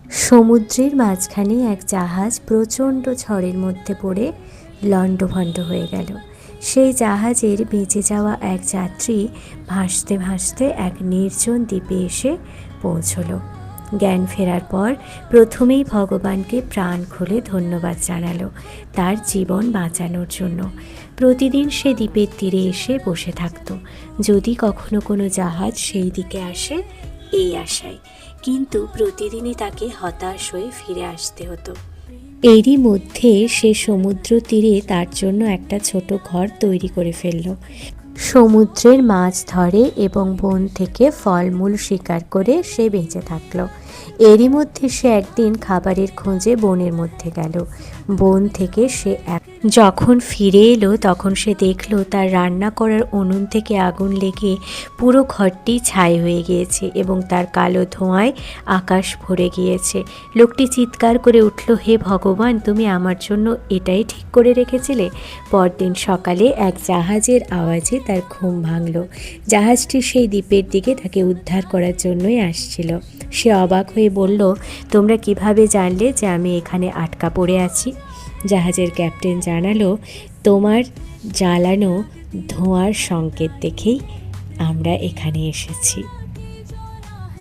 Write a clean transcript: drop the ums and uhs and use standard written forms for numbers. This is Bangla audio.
সমুদ্রের মাঝখানে এক জাহাজ প্রচণ্ড ঝড়ের মধ্যে পড়ে লণ্ডভণ্ড হয়ে গেল। সেই জাহাজের বেঁচে যাওয়া এক যাত্রী ভাসতে ভাসতে এক নির্জন দ্বীপে এসে পৌঁছল। জ্ঞান ফেরার পর প্রথমেই ভগবানকে প্রাণ খুলে ধন্যবাদ জানালো তার জীবন বাঁচানোর জন্য। প্রতিদিন সে দ্বীপের তীরে এসে বসে থাকত, যদি কখনো কোনো জাহাজ সেই দিকে আসে এই আশায়, কিন্তু প্রতিদিনই তাকে হতাশ হয়ে ফিরে আসতে হতো। এরই মধ্যে সে সমুদ্র তীরে তার জন্য একটা ছোট ঘর তৈরি করে ফেলল। সমুদ্রের মাছ ধরে এবং বন থেকে ফলমূল শিকার করে সে বেঁচে থাকলো। এরই মধ্যে সে একদিন খাবারের খোঁজে বনের মধ্যে গেল। বন থেকে সে যখন ফিরে এলো তখন সে দেখলো তার রান্না করার উনুন থেকে আগুন লেগে পুরো ঘরটি ছাই হয়ে গিয়েছে এবং তার কালো ধোঁয়ায় আকাশ ভরে গিয়েছে। লোকটি চিৎকার করে উঠল, হে ভগবান, তুমি আমার জন্য এটাই ঠিক করে রেখেছিলে? পরদিন সকালে এক জাহাজের আওয়াজে তার ঘুম ভাঙল। জাহাজটি সেই দ্বীপের দিকে তাকে উদ্ধার করার জন্যই আসছিল। সে অবাক হয়ে বলল, তোমরা কিভাবে জানলে যে আমি এখানে আটকা পড়ে আছি? জাহাজের ক্যাপ্টেন জানালো, তোমার জ্বালানো ধোঁয়ার সংকেত দেখেই আমরা এখানে এসেছি।